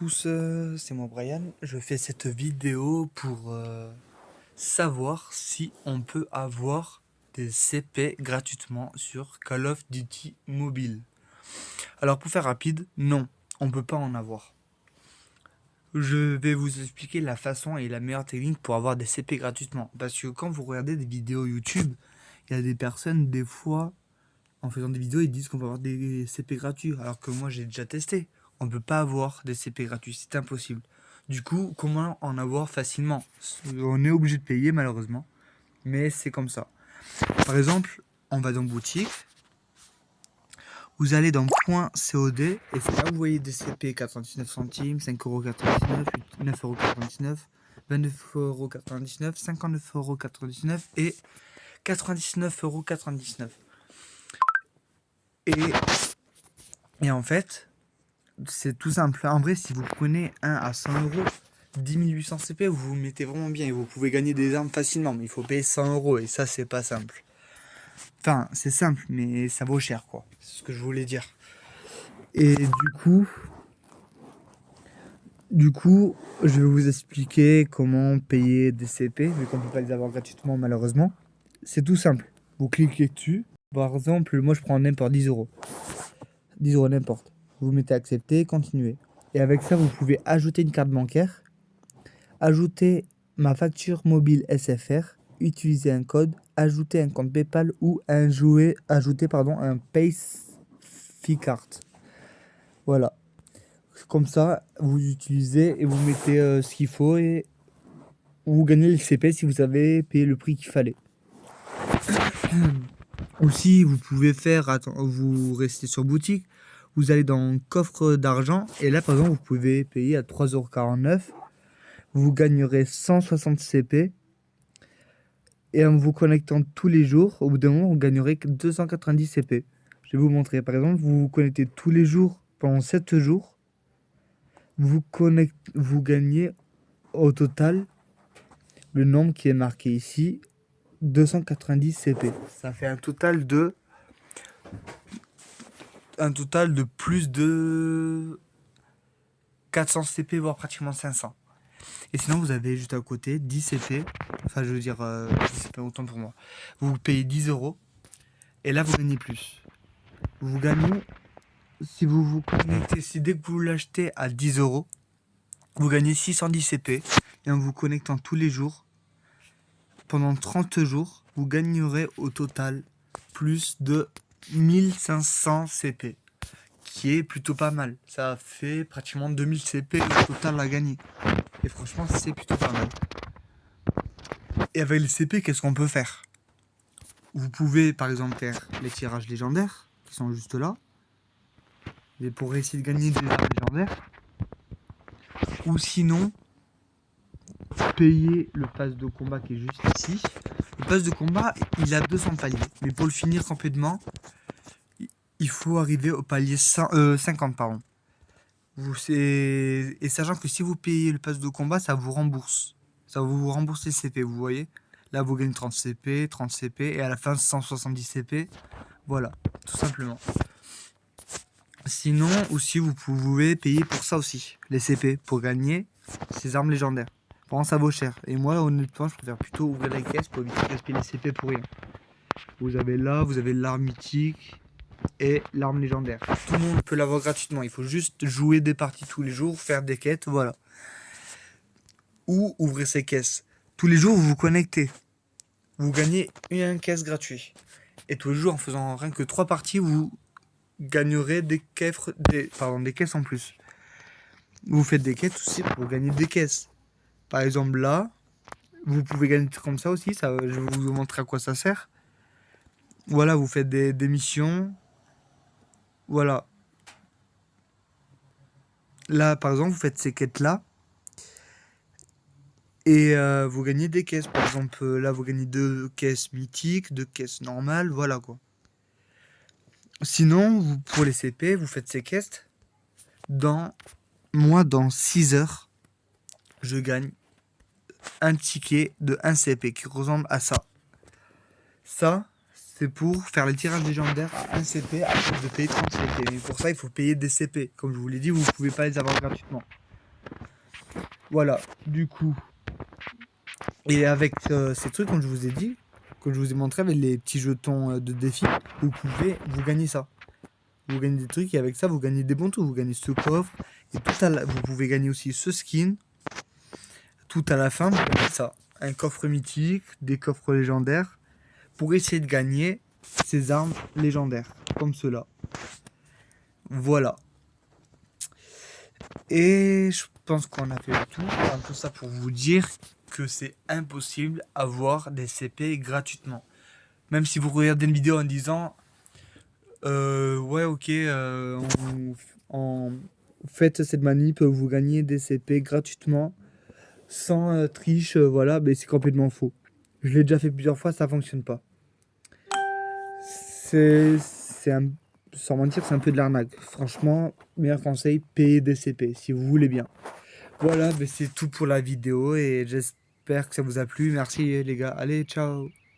tous, c'est moi Brian. Je fais cette vidéo pour savoir si on peut avoir des CP gratuitement sur Call of Duty Mobile. Alors pour faire rapide, non, on peut pas en avoir. Je vais vous expliquer la façon et la meilleure technique pour avoir des CP gratuitement. Parce que quand vous regardez des vidéos YouTube, il y a des personnes, des fois, en faisant des vidéos, ils disent qu'on peut avoir des CP gratuits. Alors que moi, j'ai déjà testé. On ne peut pas avoir des CP gratuits, c'est impossible. Du coup, comment en avoir facilement? On est obligé de payer, malheureusement. Mais c'est comme ça. Par exemple, on va dans boutique. Vous allez dans point COD. Et c'est là où vous voyez des CP 99 centimes, 5,99€, 9,99€, 29,99€, 59,99€ et 99,99€. Et en fait, c'est tout simple. En vrai, si vous prenez un à 100€, 10 800 CP, vous vous mettez vraiment bien et vous pouvez gagner des armes facilement. Mais il faut payer 100€ et ça, c'est pas simple. Enfin, c'est simple, mais ça vaut cher, quoi. C'est ce que je voulais dire. Et du coup, je vais vous expliquer comment payer des CP, vu qu'on peut pas les avoir gratuitement, malheureusement. C'est tout simple. Vous cliquez dessus. Par exemple, moi, je prends n'importe 10€. 10€ n'importe. Vous mettez accepter, continuer. Et avec ça, vous pouvez ajouter une carte bancaire, ajouter ma facture mobile SFR, utiliser un code, ajouter un compte PayPal ou ajouter un PayFicart. Voilà. Comme ça, vous utilisez et vous mettez ce qu'il faut et vous gagnez le CP si vous avez payé le prix qu'il fallait. Aussi, vous pouvez faire, vous restez sur boutique, vous allez dans coffre d'argent et là, par exemple, vous pouvez payer à 3,49€. Vous gagnerez 160 CP. Et en vous connectant tous les jours, au bout d'un moment, vous gagnerez 290 CP. Je vais vous montrer. Par exemple, vous vous connectez tous les jours pendant 7 jours. Vous gagnez au total le nombre qui est marqué ici, 290 CP. Ça fait un total de plus de 400 CP, voire pratiquement 500. Et sinon, vous avez juste à côté 10 CP. Enfin, je veux dire, c'est pas autant pour moi. Vous payez 10€. Et là, vous gagnez plus. Vous gagnez, si vous vous connectez, si dès que vous l'achetez à 10€, vous gagnez 610 CP. Et en vous connectant tous les jours, pendant 30 jours, vous gagnerez au total plus de 1500 CP. Qui est plutôt pas mal. Ça fait pratiquement 2000 CP au total à gagner. Et franchement, c'est plutôt pas mal. Et avec les CP, qu'est-ce qu'on peut faire? Vous pouvez par exemple faire les tirages légendaires, qui sont juste là. Et pour essayer de gagner des armes légendaires. Ou sinon, payer le pass de combat qui est juste ici. Le pass de combat, il a 200 paliers. Mais pour le finir complètement, il faut arriver au palier 50, pardon. Et sachant que si vous payez le pass de combat, ça vous rembourse. Ça vous rembourse les CP, vous voyez. Là, vous gagnez 30 CP, 30 CP, et à la fin, 170 CP. Voilà, tout simplement. Sinon, aussi, vous pouvez payer pour ça aussi, les CP, pour gagner ces armes légendaires. Bon, ça vaut cher. Et moi, honnêtement, je préfère plutôt ouvrir la caisse pour éviter de gaspiller les CP pour rien. Vous avez l'arme mythique et l'arme légendaire. Tout le monde peut l'avoir gratuitement. Il faut juste jouer des parties tous les jours, faire des quêtes, voilà. Ou ouvrir ces caisses. Tous les jours, vous vous connectez. Vous gagnez une caisse gratuite. Et tous les jours, en faisant rien que 3 parties, vous gagnerez des caisses en plus. Vous faites des quêtes aussi pour gagner des caisses. Par exemple, là, vous pouvez gagner comme ça aussi. Ça, je vais vous montrer à quoi ça sert. Voilà, vous faites des missions. Voilà. Là, par exemple, vous faites ces quêtes-là. Et vous gagnez des caisses. Par exemple, là, vous gagnez 2 caisses mythiques, 2 caisses normales. Voilà, quoi. Sinon, pour les CP, vous faites ces caisses. Dans 6 heures, je gagne un ticket de 1 CP qui ressemble à ça. Ça, c'est pour faire les tirages légendaires à 1 CP à cause de payer 30 CP. Mais pour ça, il faut payer des CP. Comme je vous l'ai dit, vous ne pouvez pas les avoir gratuitement. Voilà, du coup. Et avec ces trucs, comme je vous ai dit, comme je vous ai montré avec les petits jetons de défi, vous gagner ça. Vous gagnez des trucs et avec ça, vous gagnez des bons trucs. Vous gagnez ce coffre et vous pouvez gagner aussi ce skin. Tout à la fin, vous gagnez ça. Un coffre mythique, des coffres légendaires pour essayer de gagner ces armes légendaires, comme cela. Voilà. Et je pense qu'on a fait le tour. Enfin, tout ça pour vous dire que c'est impossible d'avoir des CP gratuitement. Même si vous regardez une vidéo en disant ouais, ok, faites cette manip, vous gagnez des CP gratuitement, sans triche, voilà, mais c'est complètement faux. Je l'ai déjà fait plusieurs fois, ça fonctionne pas. C'est un, sans mentir, c'est un peu de l'arnaque. Franchement, meilleur conseil, payez des CP si vous voulez bien. Voilà, mais c'est tout pour la vidéo et j'espère que ça vous a plu. Merci les gars. Allez, ciao.